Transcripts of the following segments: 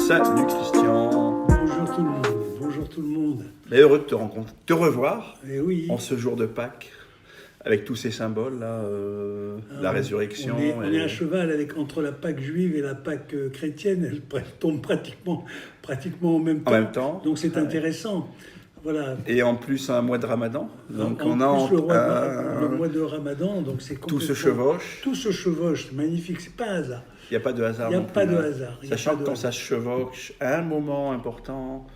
Salut Christian. Bonjour tout le monde, bonjour tout le monde. Mais heureux de te revoir Eh oui, en ce jour de Pâques, avec tous ces symboles là, la résurrection. on est à cheval entre la Pâque juive et la Pâque chrétienne, elles tombent pratiquement en même temps. En même temps. Donc c'est Ouais. intéressant. Voilà. Et en plus un mois de Ramadan. Donc En on a plus, le mois de Ramadan, donc c'est tout se complètement- chevauche. Tout se chevauche, magnifique, c'est pas un hasard. Il n'y a pas de hasard. Il n'y a non pas plus, de hein. hasard. Il y a Sachant pas que de quand hasard. ça se chevauche à un moment important,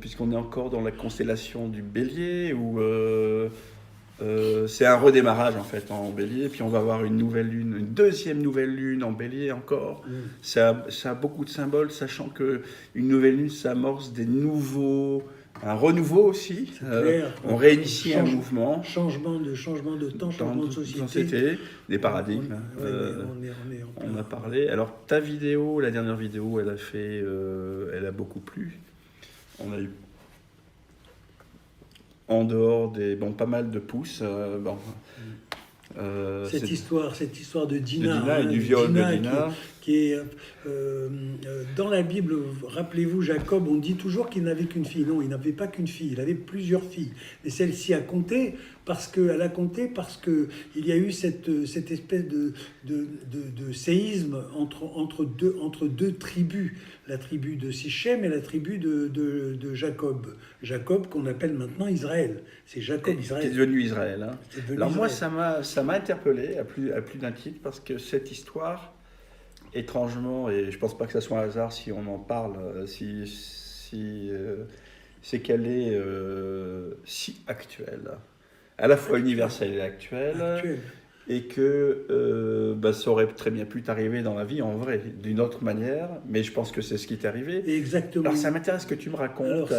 puisqu'on est encore dans la constellation du Bélier, où c'est un redémarrage en fait en Bélier, puis on va avoir une nouvelle lune, une deuxième nouvelle lune en Bélier encore. Ça a beaucoup de symboles, sachant que une nouvelle lune, ça amorce un renouveau aussi. C'est clair. On réinitie un mouvement. Changement de temps, changement de société. Des paradigmes. On a parlé. Alors ta vidéo, la dernière vidéo, elle a beaucoup plu. On a eu en dehors pas mal de pouces. Cette histoire de Dina, Dina et du viol de Dina. qui est dans la Bible. Rappelez-vous, Jacob, on dit toujours qu'il n'avait qu'une fille. Non, il n'avait pas qu'une fille, il avait plusieurs filles. Et celle-ci a compté parce qu'il y a eu cette espèce de séisme entre deux tribus, la tribu de Sichem et la tribu de Jacob. Jacob qu'on appelle maintenant Israël. C'est Jacob Israël. Qui est devenu Israël. Hein. C'est devenu Alors moi, Israël. ça m'a interpellé à plus d'un titre, parce que cette histoire, étrangement, et je pense pas que ça soit un hasard si on en parle, c'est qu'elle est si actuelle, à la fois universelle et actuelle. Et que ça aurait très bien pu t'arriver dans la vie en vrai, d'une autre manière, mais je pense que c'est ce qui t'est arrivé. Exactement. Alors ça m'intéresse que tu me racontes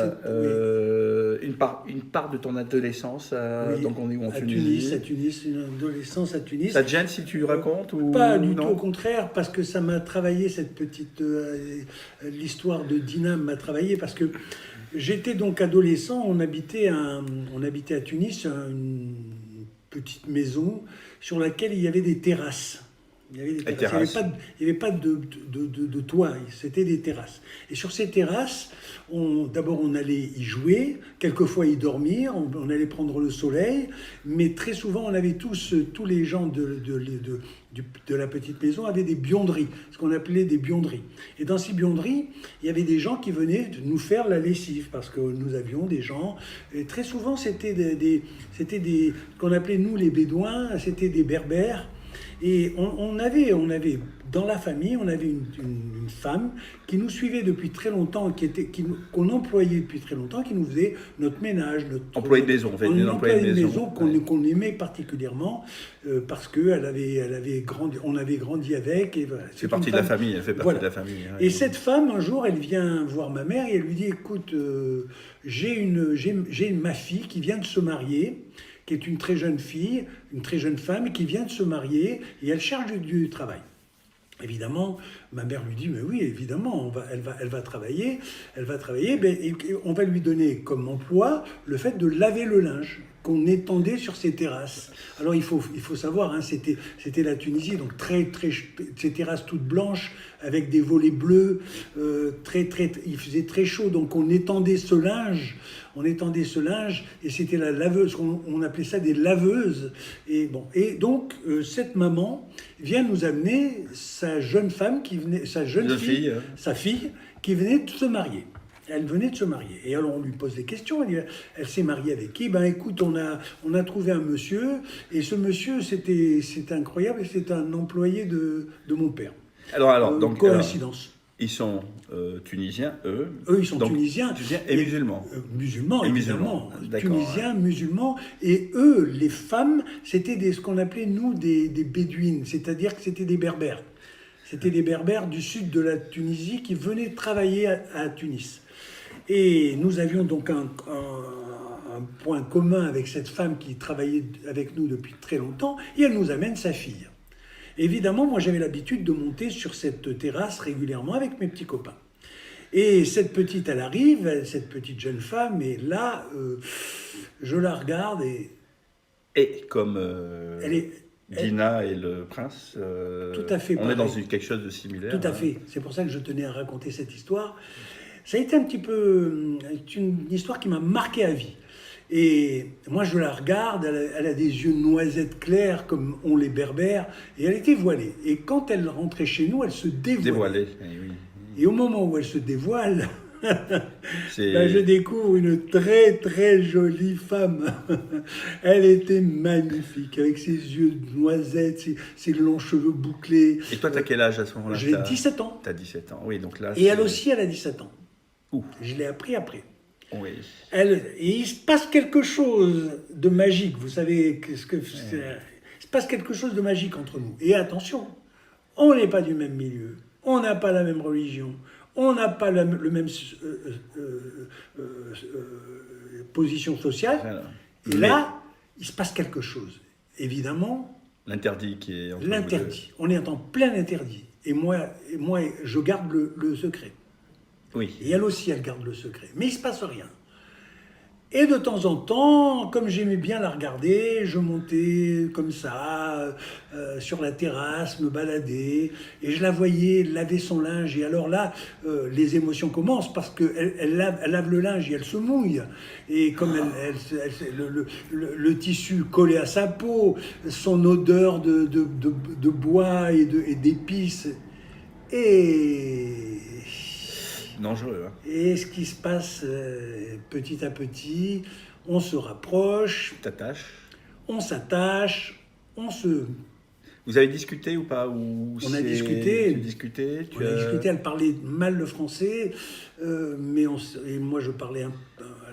une part de ton adolescence, donc on est où en Tunisie. À Tunis, une adolescence à Tunis. Ça te gêne si tu racontes ou Pas du non? tout, au contraire, parce que ça m'a travaillé, cette petite... l'histoire de Dina m'a travaillé, parce que j'étais donc adolescent, on habitait à Tunis, une petite maison sur laquelle il y avait des terrasses. Il n'y avait pas de toit, c'était des terrasses. Et sur ces terrasses, d'abord on allait y jouer, quelquefois y dormir, on allait prendre le soleil, mais très souvent on avait tous les gens de la petite maison avaient des bionderies, ce qu'on appelait des bionderies. Et dans ces bionderies, il y avait des gens qui venaient nous faire la lessive, parce que nous avions des gens, et très souvent c'était des qu'on appelait nous les Bédouins, c'était des Berbères. Et on avait dans la famille, on avait une femme qui nous suivait depuis très longtemps, qu'on employait depuis très longtemps, qui nous faisait notre ménage, employé de maison, employé de maison qu'on aimait particulièrement parce que on avait grandi avec. Et voilà, c'est partie de la famille, elle fait partie de la famille. Hein, et cette femme, un jour, elle vient voir ma mère et elle lui dit, écoute, j'ai ma fille qui vient de se marier, qui est une très jeune fille, une très jeune femme qui vient de se marier et elle cherche du travail. Évidemment, ma mère lui dit, mais oui, évidemment, elle va travailler, et on va lui donner comme emploi le fait de laver le linge qu'on étendait sur ces terrasses. Alors il faut savoir, hein, c'était la Tunisie, donc ces terrasses toutes blanches avec des volets bleus, il faisait très chaud, donc on étendait ce linge et c'était la laveuse, on appelait ça des laveuses. Et donc cette maman vient nous amener sa jeune femme sa fille qui venait de se marier. Elle venait de se marier. Et alors on lui pose des questions. Elle s'est mariée avec qui? Ben écoute, on a trouvé un monsieur, et ce monsieur, c'était incroyable, c'est un employé de mon père. Alors donc coïncidence. Ils sont tunisiens, eux. Eux, ils sont tunisiens et musulmans. Musulmans, évidemment. D'accord, Tunisiens, musulmans. Et eux, les femmes, c'était ce qu'on appelait, nous, des bédouines. C'est-à-dire que c'était des berbères. C'était des berbères du sud de la Tunisie qui venaient travailler à Tunis. Et nous avions donc un point commun avec cette femme qui travaillait avec nous depuis très longtemps, et elle nous amène sa fille. Évidemment, moi j'avais l'habitude de monter sur cette terrasse régulièrement avec mes petits copains. Et cette petite, elle arrive, cette petite jeune femme, et là, je la regarde et... Et comme... Dina et le prince, Tout à fait on est dans pareil. quelque chose de similaire. Tout à fait. C'est pour ça que je tenais à raconter cette histoire. Ça a été un petit peu une histoire qui m'a marqué à vie. Et moi, je la regarde, elle a des yeux noisettes clairs comme ont les berbères, et elle était voilée. Et quand elle rentrait chez nous, elle se dévoilait. Dévoilé, oui. Et au moment où elle se dévoile, C'est ben, je découvre une très très jolie femme. Elle était magnifique, avec ses yeux de noisette, ses longs cheveux bouclés. Et toi, t'as quel âge à ce moment-là? J'ai 17 ans. T'as 17 ans, oui, donc là... Et elle aussi, elle a 17 ans. Ouh. Je l'ai appris après. Oui. Et il se passe quelque chose de magique. Vous savez ce que c'est. Il se passe quelque chose de magique entre nous. Et attention, on n'est pas du même milieu, on n'a pas la même religion, on n'a pas le même position sociale. Voilà. Et là, il se passe quelque chose. Évidemment, L'interdit qui est... entre vous l'interdit. On est en plein interdit. Et moi je garde le secret. deux. Oui. Et elle aussi, elle garde le secret. Mais il ne se passe rien. Et de temps en temps, comme j'aimais bien la regarder, je montais comme ça, sur la terrasse, me balader, et je la voyais laver son linge. Et alors là, les émotions commencent, parce qu'elle lave le linge et elle se mouille. Et comme le tissu collé à sa peau, son odeur de bois et d'épices. Dangereux, hein. Et ce qui se passe petit à petit, on se rapproche, T'attaches. on s'attache, Vous avez discuté ou pas? Ou On a discuté. Tu discutais, on a discuté, elle parlait mal le français, et moi je parlais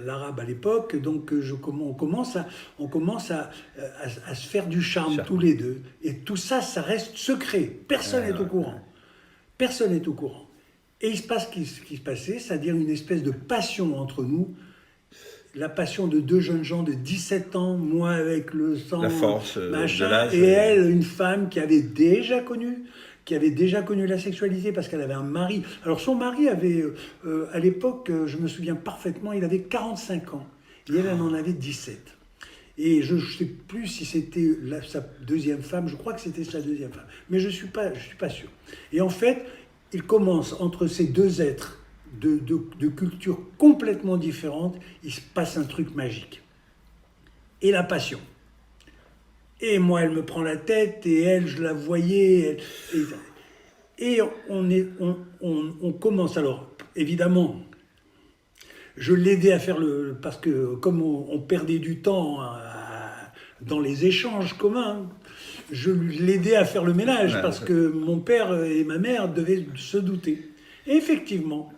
l'arabe à l'époque, donc on commence à se faire du charme tous les deux. Et tout ça, ça reste secret. Personne n'est au courant. Personne n'est au courant. Et il se passe ce qui se passait, c'est-à-dire une espèce de passion entre nous, la passion de deux jeunes gens de 17 ans, moi avec le sang, la force machin, de l'âge. et elle, une femme qui avait déjà connu la sexualité parce qu'elle avait un mari. Alors son mari avait, à l'époque, je me souviens parfaitement, il avait 45 ans, et elle en avait 17. Et je ne sais plus si c'était sa deuxième femme, je crois que c'était sa deuxième femme, mais je suis pas sûr. Et en fait, il commence entre ces deux êtres de cultures complètement différentes, il se passe un truc magique. Et la passion. Et moi, elle me prend la tête, et elle, je la voyais. Et on commence. Alors, évidemment, je l'aidais à faire parce que comme on perdait du temps dans les échanges communs, je l'aidais à faire le ménage parce que mon père et ma mère devaient se douter. Et effectivement,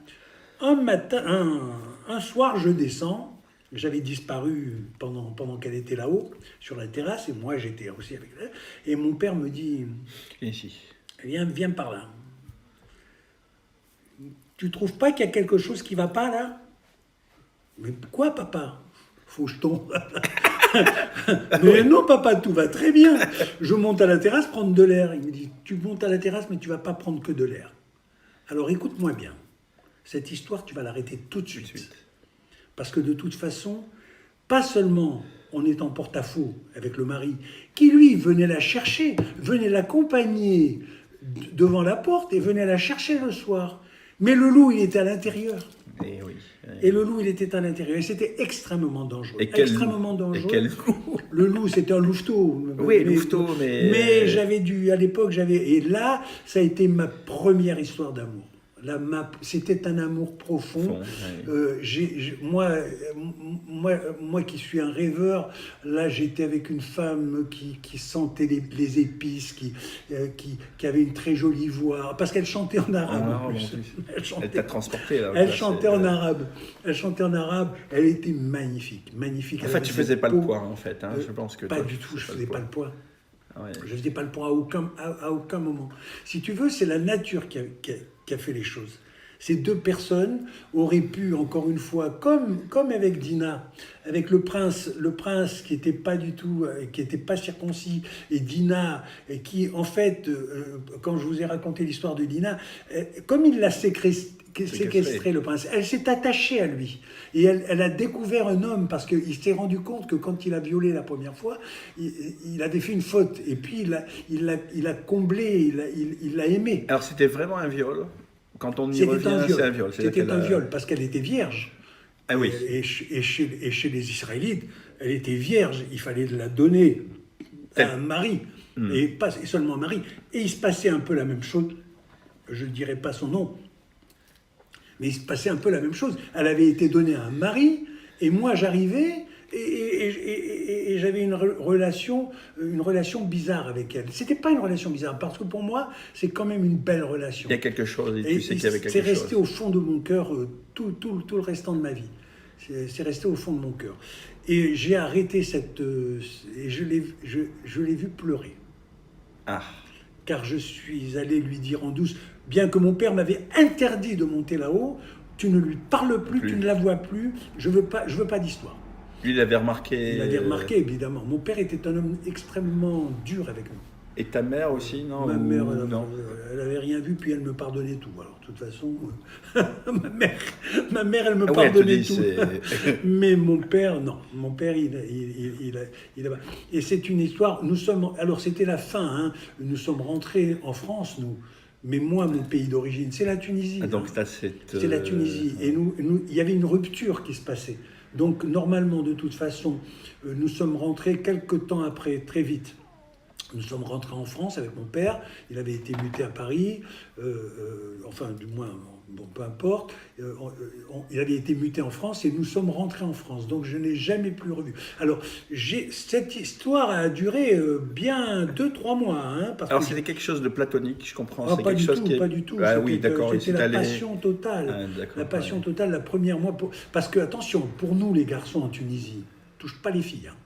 un soir, je descends. J'avais disparu pendant qu'elle était là-haut, sur la terrasse, et moi j'étais aussi avec elle. Et mon père me dit, Ici. viens par là. Tu trouves pas qu'il y a quelque chose qui va pas là? Mais quoi, papa? Faut que je tombe. Mais non, papa, tout va très bien. Je monte à la terrasse prendre de l'air. Il me dit, tu montes à la terrasse, mais tu vas pas prendre que de l'air. Alors écoute-moi bien. Cette histoire, tu vas l'arrêter tout de suite. Parce que de toute façon, pas seulement on est en porte-à-faux avec le mari, qui lui venait la chercher, venait l'accompagner devant la porte et venait la chercher le soir. Mais le loup, il était à l'intérieur. Et oui. Et le loup, il était à l'intérieur. Et c'était extrêmement dangereux. Extrêmement dangereux. Et quel loup? Le loup, c'était un louveteau. Oui, louveteau, mais... Mais à l'époque, Et là, ça a été ma première histoire d'amour. C'était un amour profond. Moi qui suis un rêveur, là j'étais avec une femme qui sentait les épices, qui avait une très jolie voix, parce qu'elle chantait en arabe. Elle t'a transporté là. Elle chantait en arabe. Elle était magnifique. En fait, tu faisais pas le poids en fait. Je pense que pas du tout. Je faisais pas le poids. Ouais. Je ne faisais pas le point à aucun moment. Si tu veux, c'est la nature qui a fait les choses. Ces deux personnes auraient pu, encore une fois, comme avec Dina, avec le prince qui n'était pas du tout, qui n'était pas circoncis, et Dina, et qui, en fait, quand je vous ai raconté l'histoire de Dina, comme il l'a séquestré, le prince, elle s'est attachée à lui. Et elle a découvert un homme, parce qu'il s'est rendu compte que quand il a violé la première fois, il avait fait une faute. Et puis, il l'a comblé, il l'a aimé. Alors, c'était vraiment un viol? Quand on y revient, c'est un viol. C'était un viol, parce qu'elle était vierge. Ah oui. Et chez les Israélites, elle était vierge. Il fallait la donner à un mari, et seulement un mari. Et il se passait un peu la même chose. Je ne dirai pas son nom, mais il se passait un peu la même chose. Elle avait été donnée à un mari, et moi j'arrivais, et j'avais une relation bizarre avec elle. C'était pas une relation bizarre, parce que pour moi, c'est quand même une belle relation. Il y a quelque chose, et tu sais qu'il y avait quelque chose. C'est resté au fond de mon cœur tout le restant de ma vie. C'est resté au fond de mon cœur. Et j'ai arrêté et je l'ai vu pleurer. Ah. Car je suis allé lui dire en douce, bien que mon père m'avait interdit de monter là-haut, tu ne lui parles plus, tu ne la vois plus, je veux pas d'histoire. Lui, il avait remarqué... Il avait remarqué, évidemment. Mon père était un homme extrêmement dur avec nous. Et ta mère aussi, non? Ma mère, elle n'avait rien vu, puis elle me pardonnait tout. Alors, de toute façon, ma mère, elle me pardonnait tout. Mais mon père, non. Mon père, il a... Et c'est une histoire... Alors, c'était la fin. Hein. Nous sommes rentrés en France, nous. Mais moi, mon pays d'origine, c'est la Tunisie. Ah, donc, c'est la Tunisie. Et il y avait une rupture qui se passait. Donc, normalement, de toute façon, nous sommes rentrés quelques temps après, très vite. Nous sommes rentrés en France avec mon père. Il avait été muté à Paris. Enfin, du moins, bon, peu importe. Il avait été muté en France et nous sommes rentrés en France. Donc, je n'ai jamais plus revu. Alors, cette histoire a duré bien 2-3 mois. Hein, alors, c'était quelque chose de platonique, je comprends. Ah, pas du tout. Ah oui, d'accord. C'était la passion totale. La passion totale, la première mois. Parce que, attention, pour nous, les garçons en Tunisie, ne touchent pas les filles. Hein.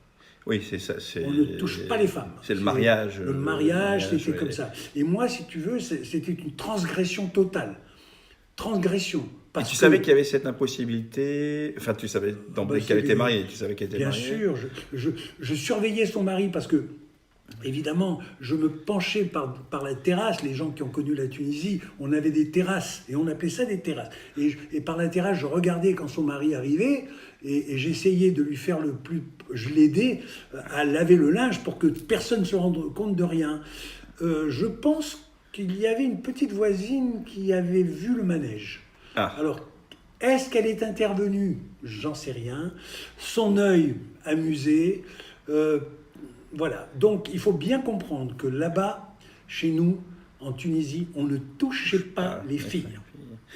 Oui, c'est ça. On ne touche pas les femmes. C'est le mariage. Le mariage, c'était comme ça. Et moi, si tu veux, c'était une transgression totale. Transgression. Et tu savais qu'il y avait cette impossibilité. Enfin, tu savais d'emblée qu'elle était mariée. Tu savais qu'elle était mariée. Bien sûr. Je surveillais son mari parce que, évidemment, je me penchais par la terrasse. Les gens qui ont connu la Tunisie, on avait des terrasses. Et on appelait ça des terrasses. Et par la terrasse, je regardais quand son mari arrivait. Et j'essayais de lui faire je l'aidais à laver le linge pour que personne ne se rende compte de rien. Je pense qu'il y avait une petite voisine qui avait vu le manège. Ah. Alors, est-ce qu'elle est intervenue? J'en sais rien. Son œil amusé. Voilà. Donc, il faut bien comprendre que là-bas, chez nous, en Tunisie, on ne touchait pas les filles.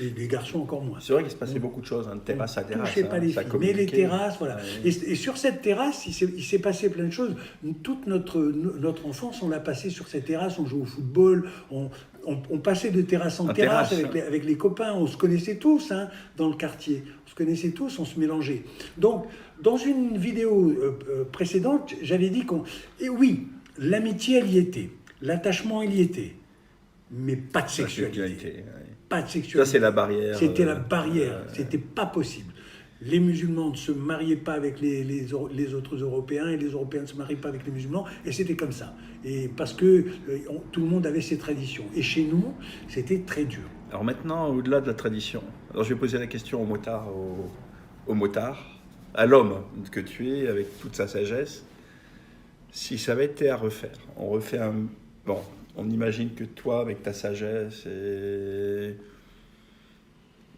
Et les garçons encore moins. C'est vrai qu'il se passait beaucoup de choses, de terrasse à terrasse. Pas les filles, mais les terrasses, voilà. Ouais. Et sur cette terrasse, il s'est passé plein de choses. Toute notre enfance, on l'a passé sur cette terrasse, on jouait au football, on passait de terrasse en terrasse avec les copains, on se connaissait tous hein, dans le quartier. On se connaissait tous, on se mélangeait. Donc, dans une vidéo précédente, j'avais dit et oui, l'amitié, elle y était. L'attachement, il y était. Mais pas de sexualité. Pas de sexualité. Ça, c'est la barrière. C'était la barrière. C'était pas possible. Les musulmans ne se mariaient pas avec les autres Européens et les Européens ne se mariaient pas avec les musulmans. Et c'était comme ça. Et parce que tout le monde avait ses traditions. Et chez nous, c'était très dur. Alors maintenant, au-delà de la tradition, alors je vais poser la question au motard, à l'homme que tu es, avec toute sa sagesse. Si ça avait été à refaire, on refait un... Bon, on imagine que toi, avec ta sagesse et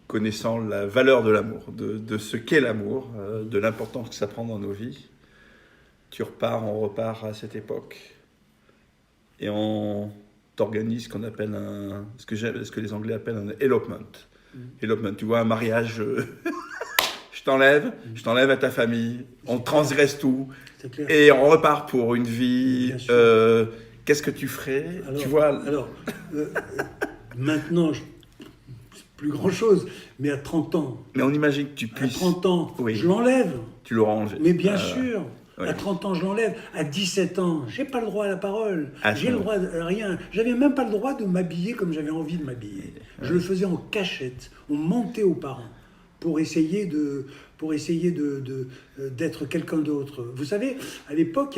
connaissant la valeur de l'amour, de ce qu'est l'amour, de l'importance que ça prend dans nos vies, on repart à cette époque et on t'organise ce qu'on appelle ce que les Anglais appellent un elopement. Elopement, tu vois, un mariage, je t'enlève à ta famille, on transgresse tout et on repart pour une vie... Qu'est-ce que tu ferais? Tu vois... Maintenant, plus grand-chose, mais à 30 ans... Mais on imagine que tu puisses... À 30 ans, oui. je l'enlève. Tu le ranges. Mais bien sûr, Oui. À 30 ans, je l'enlève. À 17 ans, j'ai pas le droit à la parole. Ah, J'ai le droit à rien. J'avais même pas le droit de m'habiller comme j'avais envie de m'habiller. Je le faisais en cachette. On mentait aux parents pour essayer d'être quelqu'un d'autre. Vous savez, à l'époque,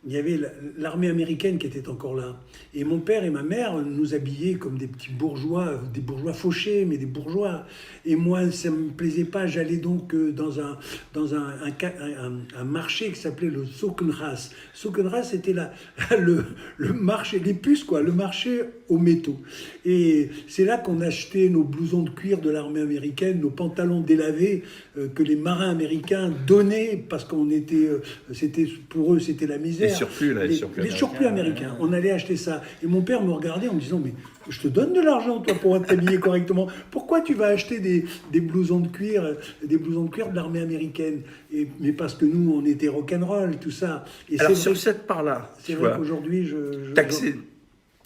il y avait l'armée américaine qui était encore là. Et mon père et ma mère nous habillaient comme des petits bourgeois, des bourgeois fauchés, mais des bourgeois. Et moi, ça ne me plaisait pas. J'allais donc dans un marché qui s'appelait le Sokenras. Sokenras, c'était le marché, les puces, quoi, le marché aux métaux. Et c'est là qu'on achetait nos blousons de cuir de l'armée américaine, nos pantalons délavés que les marins américains donnaient parce qu'on était, pour eux, c'était la misère. Les surplus américains. On allait acheter ça. Et mon père me regardait en me disant, mais je te donne de l'argent, toi, pour t'habiller correctement. Pourquoi tu vas acheter des blousons de cuir de l'armée américaine? Mais parce que nous, on était rock'n'roll, tout ça. Et Alors, sur cette part-là, c'est vrai qu'aujourd'hui,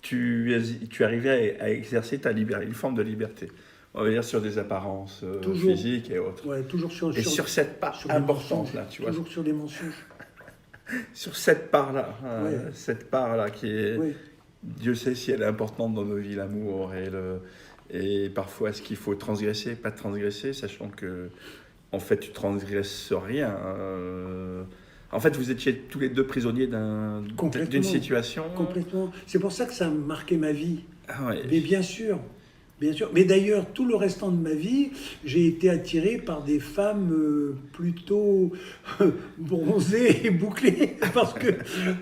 tu arrivais à exercer une forme de liberté. On va dire sur des apparences physiques et autres. Ouais, toujours sur cette part importante, là, tu vois. Toujours sur des mensonges. Sur cette part-là, Ouais. cette part-là qui est... Oui. Dieu sait si elle est importante dans nos vies, l'amour et parfois est-ce qu'il faut transgresser, pas transgresser, sachant que en fait tu transgresses rien. En fait, vous étiez tous les deux prisonniers d'une situation. Complètement. C'est pour ça que ça a marqué ma vie. Ah ouais. Mais bien sûr. Bien sûr. Mais d'ailleurs, tout le restant de ma vie, j'ai été attiré par des femmes plutôt bronzées et bouclées. Parce que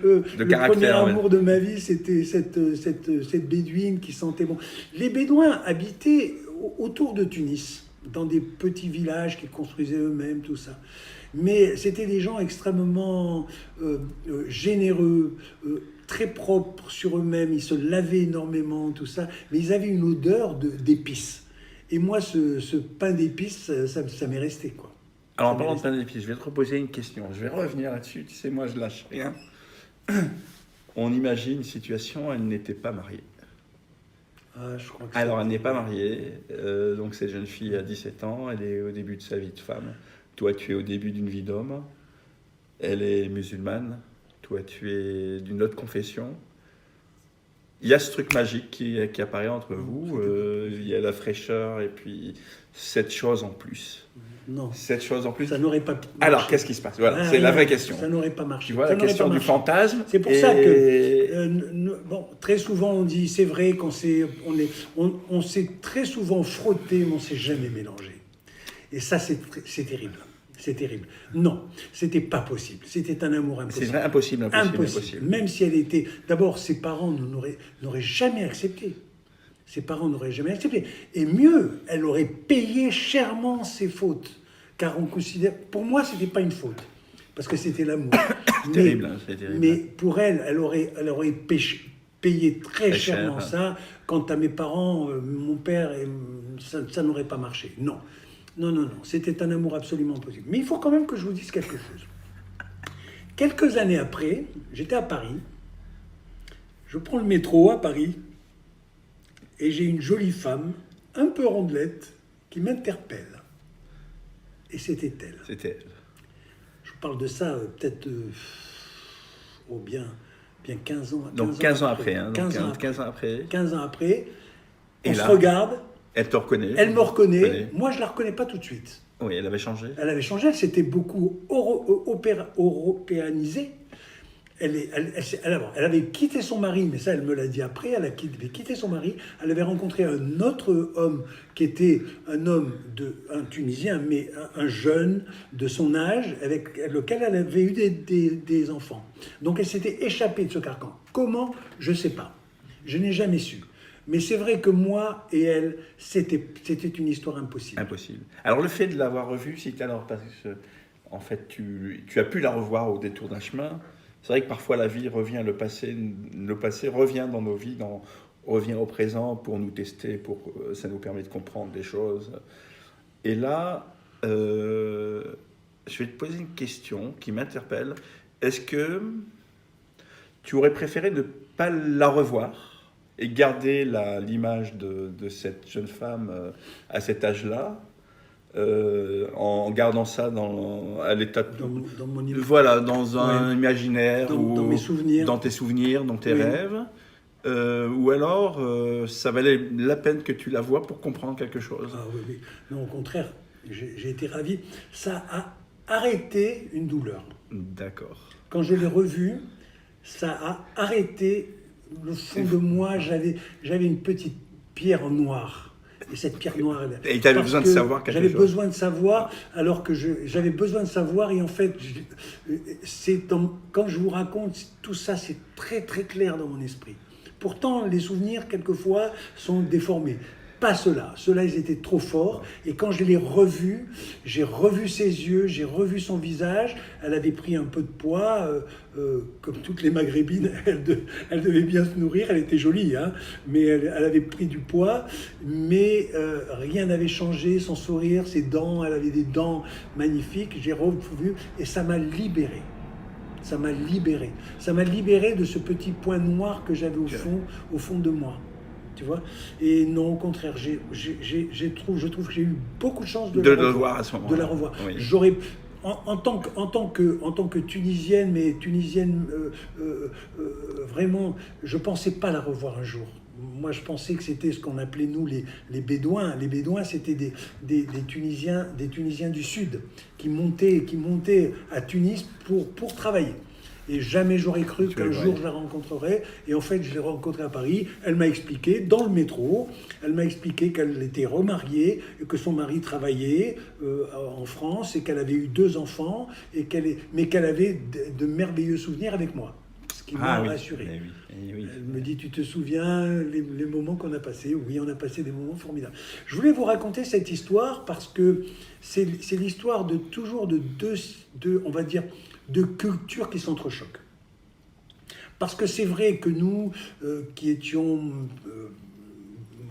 le premier amour de ma vie, c'était cette bédouine qui sentait bon. Les Bédouins habitaient autour de Tunis, dans des petits villages qu'ils construisaient eux-mêmes, tout ça. Mais c'était des gens extrêmement généreux, très propres sur eux-mêmes, ils se lavaient énormément, tout ça, mais ils avaient une odeur d'épices. Et moi, ce pain d'épices, ça m'est resté, quoi. Alors, en parlant de pain d'épices, je vais te reposer une question. Je vais revenir là-dessus. Tu sais, moi, je lâche rien. On imagine une situation, elle n'était pas mariée. Ah, je crois que alors, elle n'est pas mariée. Donc, cette jeune fille a 17 ans. Elle est au début de sa vie de femme. Toi, tu es au début d'une vie d'homme. Elle est musulmane. Toi, tu es d'une autre confession. Il y a ce truc magique qui apparaît entre vous. Il y a la fraîcheur et puis cette chose en plus. Non. Cette chose en plus. Ça n'aurait pas marché. Alors, qu'est-ce qui se passe? Voilà, c'est la vraie question. Ça n'aurait pas marché. Tu vois, la question du fantasme. C'est pour ça que, bon, très souvent on dit, c'est vrai qu'on s'est très souvent frotté, mais on ne s'est jamais mélangé. Et ça, c'est terrible. C'est terrible. Non, c'était pas possible. C'était un amour impossible. C'est vrai, impossible. Même si elle était... D'abord, ses parents n'auraient jamais accepté. Ses parents n'auraient jamais accepté. Et mieux, elle aurait payé chèrement ses fautes. Car on considère... Pour moi, c'était pas une faute. Parce que c'était l'amour. C'est terrible. Mais pour elle, elle aurait payé très chèrement ça. Quant à mes parents, mon père, ça n'aurait pas marché. Non. Non. C'était un amour absolument impossible. Mais il faut quand même que je vous dise quelque chose. Quelques années après, j'étais à Paris. Je prends le métro à Paris. Et j'ai une jolie femme, un peu rondelette, qui m'interpelle. Et c'était elle. C'était elle. Je parle de ça peut-être bien 15 ans. Donc 15 ans après. 15 ans après. Et on se regarde. Elle te reconnaît. Elle me reconnaît. Moi, je ne la reconnais pas tout de suite. Oui, elle avait changé. Elle s'était beaucoup européanisée. Elle avait quitté son mari, mais ça, elle me l'a dit après. Elle avait quitté son mari. Elle avait rencontré un autre homme qui était un Tunisien, mais un jeune de son âge, avec lequel elle avait eu des enfants. Donc, elle s'était échappée de ce carcan. Comment? Je ne sais pas. Je n'ai jamais su. Mais c'est vrai que moi et elle, c'était une histoire impossible. Impossible. Alors, le fait de l'avoir revue, parce que, en fait, tu as pu la revoir au détour d'un chemin. C'est vrai que parfois la vie revient, le passé revient dans nos vies, revient au présent pour nous tester, ça nous permet de comprendre des choses. Et là, je vais te poser une question qui m'interpelle. Est-ce que tu aurais préféré ne pas la revoir et garder l'image de cette jeune femme à cet âge-là, en gardant ça à l'état Dans mon voilà, dans un imaginaire dans mes souvenirs, dans tes souvenirs, dans tes Oui. rêves, ou alors ça valait la peine que tu la vois pour comprendre quelque chose. Ah oui, oui. Non, au contraire, j'ai été ravi. Ça a arrêté une douleur. D'accord. Quand je l'ai revu, ça a arrêté le fond de moi. J'avais une petite pierre noire. Et cette pierre noire, Et tu avais besoin de savoir quelque chose. J'avais besoin de savoir, alors que j'avais besoin de savoir. Et en fait, quand je vous raconte tout ça, c'est très très clair dans mon esprit. Pourtant, les souvenirs, quelquefois, sont déformés. Pas ceux-là. Ceux-là, ils étaient trop forts. Et quand je l'ai revu, j'ai revu ses yeux, j'ai revu son visage. Elle avait pris un peu de poids. Comme toutes les maghrébines, elle devait bien se nourrir. Elle était jolie, hein, mais elle avait pris du poids. Mais rien n'avait changé. Son sourire, ses dents, elle avait des dents magnifiques. J'ai revu et ça m'a libéré. Ça m'a libéré. Ça m'a libéré de ce petit point noir que j'avais au fond de moi. Tu vois? Et non, au contraire, je trouve que j'ai eu beaucoup de chance de le voir à ce moment-là. De la revoir. Oui. J'aurais, en tant que Tunisienne, mais Tunisienne, vraiment, je ne pensais pas la revoir un jour. Moi, je pensais que c'était ce qu'on appelait, nous, les Bédouins. Les Bédouins, c'était des Tunisiens du Sud qui montaient à Tunis pour travailler. Et jamais j'aurais cru qu'un jour je la rencontrerais. Et en fait, je l'ai rencontrée à Paris. Elle m'a expliqué, dans le métro, elle m'a expliqué qu'elle était remariée, que son mari travaillait en France et qu'elle avait eu 2 enfants, mais qu'elle avait de merveilleux souvenirs avec moi. Ce qui m'a rassuré. Oui. Elle me dit, tu te souviens les moments qu'on a passés? Oui, on a passé des moments formidables. Je voulais vous raconter cette histoire parce que c'est l'histoire de toujours de deux, on va dire, de cultures qui s'entrechoquent. Parce que c'est vrai que nous, qui étions,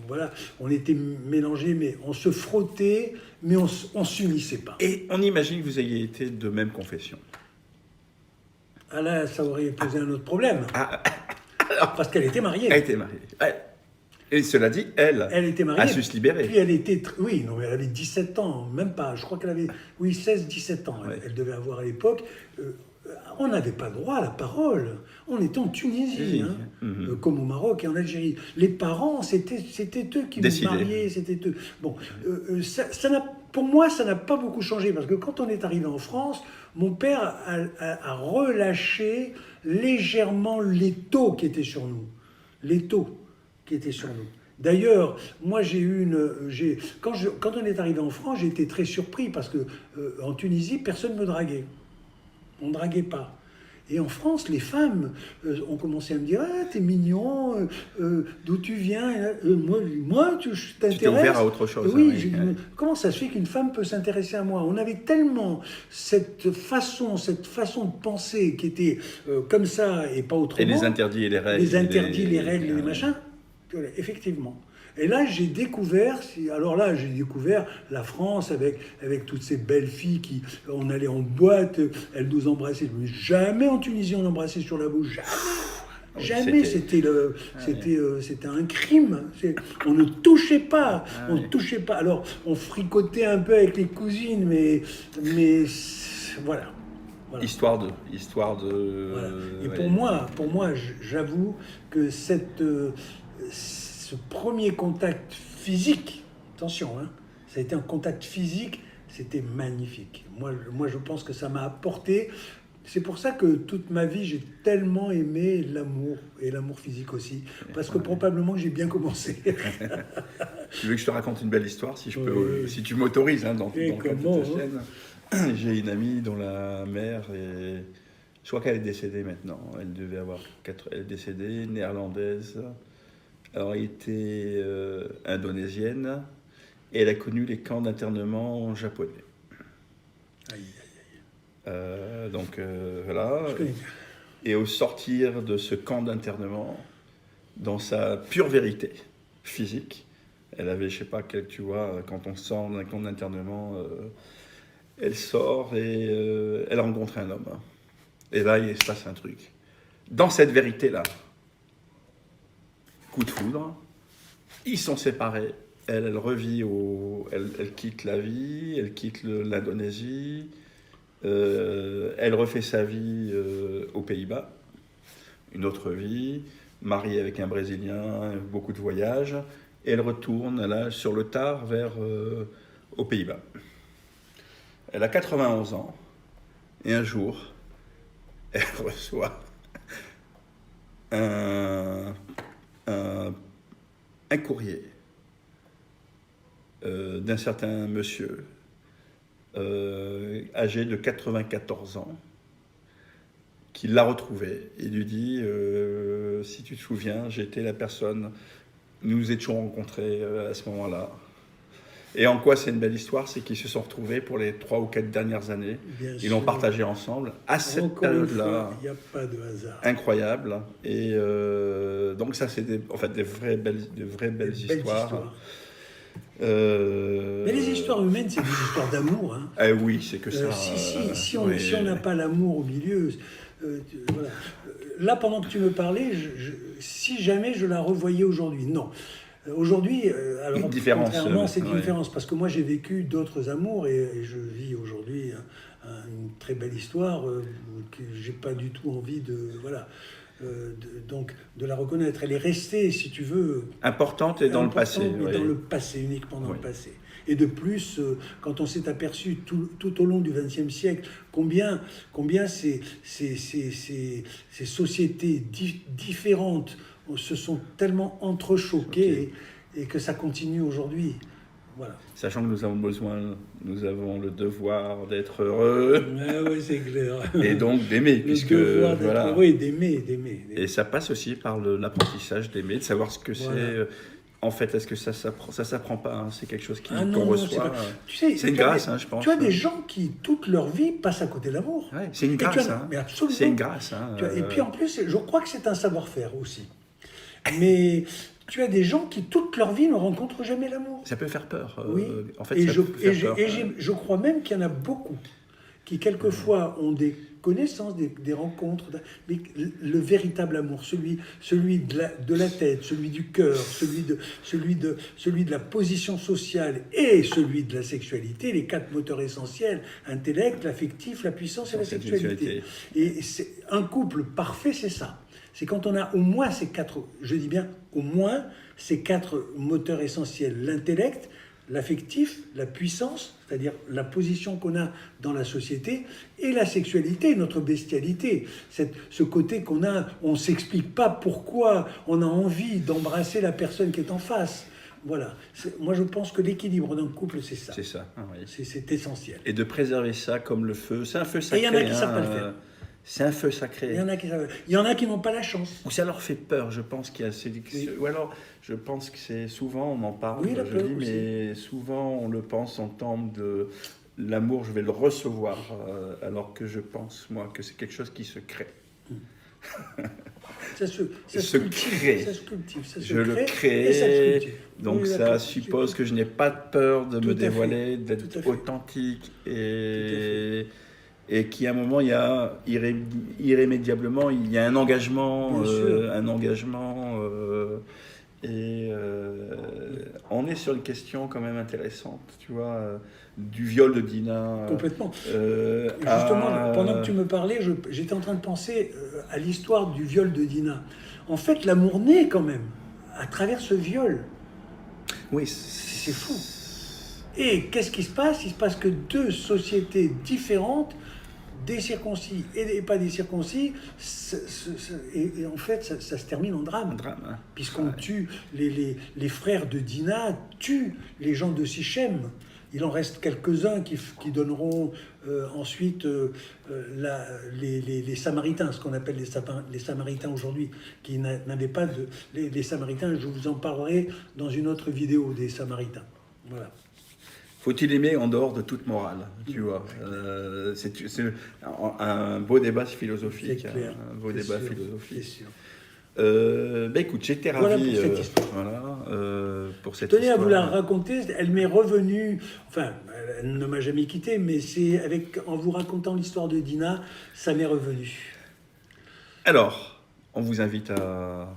voilà, on était mélangés, mais on se frottait, mais on s'unissait pas. Et on imagine que vous ayez été de même confession. Ah là, ça aurait posé un autre problème. Parce qu'elle était mariée. Elle était mariée. Et cela dit, elle était mariée. a su se libérer. Puis elle était, oui, non, mais elle avait 17 ans, même pas. Je crois qu'elle avait, 16-17 ans. Elle devait avoir à l'époque. On n'avait pas droit à la parole. On était en Tunisie, comme au Maroc et en Algérie. Les parents, c'était eux qui nous mariaient, c'était eux. Bon, pour moi, ça n'a pas beaucoup changé, parce que quand on est arrivé en France, mon père a relâché légèrement l'étau qui était sur nous. L'étau qui était sur nous. D'ailleurs, moi quand on est arrivé en France, j'ai été très surpris, parce que en Tunisie, personne ne me draguait. On ne draguait pas. Et en France, les femmes ont commencé à me dire « Ah, t'es mignon, d'où tu viens ?» Moi, tu t'intéresses. Tu t'es ouvert à autre chose. Oui, comment ça se fait qu'une femme peut s'intéresser à moi? On avait tellement cette façon de penser qui était comme ça et pas autrement. Et les interdits et les règles. Les interdits, les règles, les machins. Effectivement. Et là, j'ai découvert la France avec toutes ces belles filles on allait en boîte, elles nous embrassaient. Mais jamais en Tunisie on embrassait sur la bouche. Jamais. C'était un crime. On ne touchait pas. On ne touchait pas. Alors, on fricotait un peu avec les cousines, mais voilà. Voilà. Histoire de. Voilà. Et pour moi, j'avoue que ce premier contact physique, attention, ça a été un contact physique, c'était magnifique. Moi, je pense que ça m'a apporté. C'est pour ça que toute ma vie, j'ai tellement aimé l'amour, et l'amour physique aussi, parce que probablement j'ai bien commencé. Tu veux que je te raconte une belle histoire, si je peux, si tu m'autorises, dans le cadre de ta chaîne. J'ai une amie dont la mère est... Je crois qu'elle est décédée maintenant. Elle devait avoir elle est décédée, néerlandaise. Alors, elle était indonésienne et elle a connu les camps d'internement japonais. Aïe. Voilà. Et au sortir de ce camp d'internement, dans sa pure vérité physique, elle avait, je sais pas, tu vois, quand on sort d'un camp d'internement, elle sort et elle rencontre un homme. Et là, il se passe un truc. Dans cette vérité-là, coup de foudre, ils sont séparés elle revit elle quitte la vie, elle quitte l'Indonésie, elle refait sa vie aux Pays-Bas, une autre vie, mariée avec un Brésilien, beaucoup de voyages, et elle retourne là, sur le tard aux Pays-Bas. Elle a 91 ans, et un jour, elle reçoit un courrier d'un certain monsieur âgé de 94 ans qui l'a retrouvé et lui dit si tu te souviens, j'étais la personne, nous nous étions rencontrés à ce moment-là. Et en quoi c'est une belle histoire, c'est qu'ils se sont retrouvés pour les 3 ou 4 dernières années. Ils l'ont partagé ensemble à cette période-là. Il n'y a pas de hasard. Incroyable. Et donc ça, c'est des vraies belles histoires. Mais les histoires humaines, c'est des histoires d'amour. Hein. Oui, c'est que ça. Si on n'a pas l'amour au milieu, voilà. Là, pendant que tu me parlais, si jamais je la revoyais aujourd'hui, non. Aujourd'hui, alors contrairement, c'est une différence, parce que moi j'ai vécu d'autres amours et je vis aujourd'hui une très belle histoire que j'ai pas du tout envie de donc de la reconnaître. Elle est restée, si tu veux, importante et dans le passé, mais dans le passé, uniquement dans le passé. Et de plus, quand on s'est aperçu tout au long du XXe siècle combien ces sociétés différentes se sont tellement entrechoquées et que ça continue aujourd'hui. Voilà. Sachant que nous avons le devoir d'être heureux. Oui, c'est clair. Et donc d'aimer, puisque voilà. Oui, d'aimer. Et ça passe aussi par l'apprentissage d'aimer, de savoir ce que c'est. En fait, est-ce que ça s'apprend pas, hein, c'est quelque chose qu'on reçoit. Tu sais, c'est une grâce, je pense. Tu as des gens qui, toute leur vie, passent à côté de l'amour. Ouais, c'est une grâce. Mais absolument. C'est une grâce. Et puis en plus, je crois que c'est un savoir-faire aussi. Mais tu as des gens qui, toute leur vie, ne rencontrent jamais l'amour. Ça peut faire peur. Oui. En fait, je crois même qu'il y en a beaucoup qui, quelquefois, ont des connaissances, des rencontres, mais le véritable amour, celui de la tête, celui du cœur, celui de la position sociale et celui de la sexualité, les 4 moteurs essentiels, intellect, l'affectif, la puissance et la sexualité. Et c'est un couple parfait, c'est ça. C'est quand on a au moins ces 4, je dis bien au moins ces 4 moteurs essentiels, l'intellect, l'affectif, la puissance, c'est-à-dire la position qu'on a dans la société, et la sexualité, notre bestialité. Ce côté qu'on a, on ne s'explique pas pourquoi on a envie d'embrasser la personne qui est en face. Voilà. Moi, je pense que l'équilibre d'un couple, c'est ça. C'est ça, oui. C'est essentiel. Et de préserver ça comme le feu. C'est un feu sacré. Et il y en a qui ne savent pas le faire. C'est un feu sacré. Il y en a qui n'ont pas la chance. Ou ça leur fait peur, je pense qu'il y a ou alors, je pense que c'est souvent, on en parle, mais souvent on le pense en termes de l'amour, je vais le recevoir, alors que je pense, moi, que c'est quelque chose qui se crée. Ça se cultive. Je le crée. Donc ça suppose que je n'ai pas de peur de me dévoiler, d'être authentique et qu'à un moment, il y a irrémédiablement, il y a un engagement, on est sur une question quand même intéressante, tu vois, du viol de Dina. Complètement. Justement, pendant que tu me parlais, j'étais en train de penser à l'histoire du viol de Dina. En fait, l'amour naît quand même à travers ce viol. Oui, c'est fou. Et qu'est-ce qui se passe ? Il se passe que 2 sociétés différentes, des circoncis et pas des circoncis, et en fait, ça se termine en drame. Puisqu'on tue, les frères de Dina tuent les gens de Sichem. Il en reste quelques-uns qui donneront ensuite les Samaritains, ce qu'on appelle les Samaritains aujourd'hui, qui n'avaient pas de... Les Samaritains, je vous en parlerai dans une autre vidéo des Samaritains. Voilà. Faut-il aimer en dehors de toute morale, tu vois. C'est un beau débat philosophique. C'est clair. Un beau débat philosophique. C'est sûr. Écoute, j'étais ravi pour cette histoire. Je tenais à vous la raconter. Elle m'est revenue, enfin, elle ne m'a jamais quitté, mais c'est en vous racontant l'histoire de Dina, ça m'est revenu. Alors, on vous invite à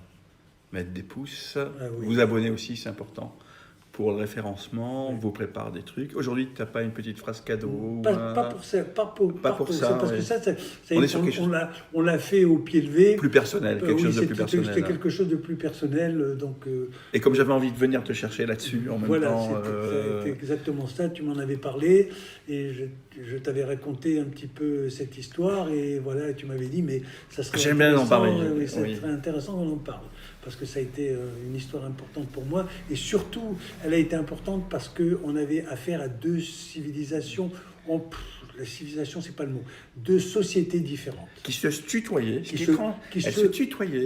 mettre des pouces, vous abonner aussi, c'est important. pour le référencement, vous prépare des trucs. Aujourd'hui, tu n'as pas une petite phrase cadeau Pas pour ça, parce que ça, on l'a fait au pied levé. Plus personnel, quelque chose de plus personnel. C'était quelque chose de plus personnel, donc... Et comme j'avais envie de venir te chercher là-dessus en même temps... Voilà, c'était exactement ça, tu m'en avais parlé, et je t'avais raconté un petit peu cette histoire, et voilà, tu m'avais dit, mais ça serait J'aime bien en parler. Oui, ça serait intéressant qu'on en parle, parce que ça a été une histoire importante pour moi, et surtout, elle a été importante parce qu'on avait affaire à deux civilisations, la civilisation, c'est pas le mot, deux sociétés différentes. Qui se tutoyaient.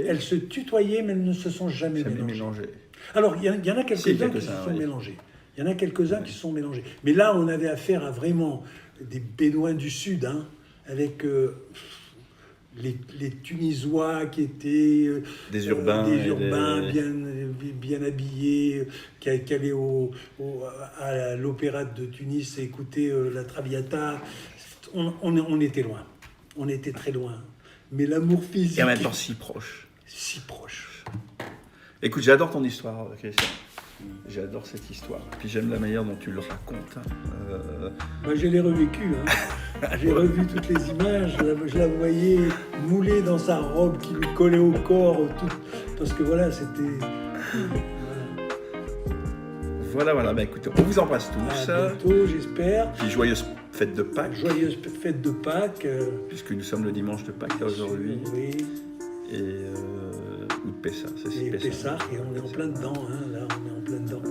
Elles se tutoyaient, mais elles ne se sont jamais mélangées. Alors, il y en a quelques-uns qui se sont mélangés. Il y en a quelques-uns qui se sont mélangés. Mais là, on avait affaire à vraiment des Bédouins du Sud, hein, avec les Tunisois qui étaient des urbains bien habillés, qui allaient à l'opéra de Tunis et écoutaient la Traviata. On était loin. On était très loin. Mais l'amour physique... Et en même temps si proche. Si proche. Écoute, j'adore ton histoire, Christian. J'adore cette histoire. Puis j'aime la manière dont tu le racontes. Moi, je l'ai revécu. J'ai revu toutes les images. Je la voyais moulée dans sa robe qui lui collait au corps. Parce que voilà, c'était... Voilà. Bah, écoutez, on vous embrasse tous. À bientôt, j'espère. Puis joyeuse fête de Pâques. Joyeuse fête de Pâques. Puisque nous sommes le dimanche de Pâques là aujourd'hui. Oui. Et ou de Pessah, c'est Pessah, et on est en plein dedans, là, on est en plein dedans.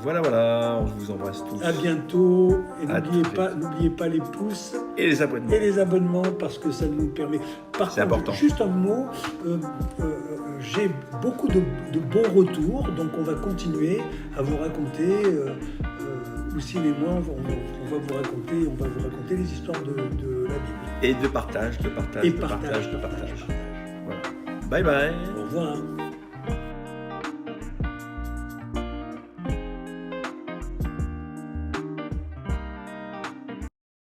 Voilà, on vous embrasse tous. À bientôt, et n'oubliez pas les pouces et les abonnements. Parce que ça nous permet. Par c'est contre, important. Juste un mot, j'ai beaucoup de bons retours, donc on va continuer à vous raconter. Lucine et moi, on va vous raconter les histoires de la Bible. Et de partage. Voilà. Bye bye. Au revoir.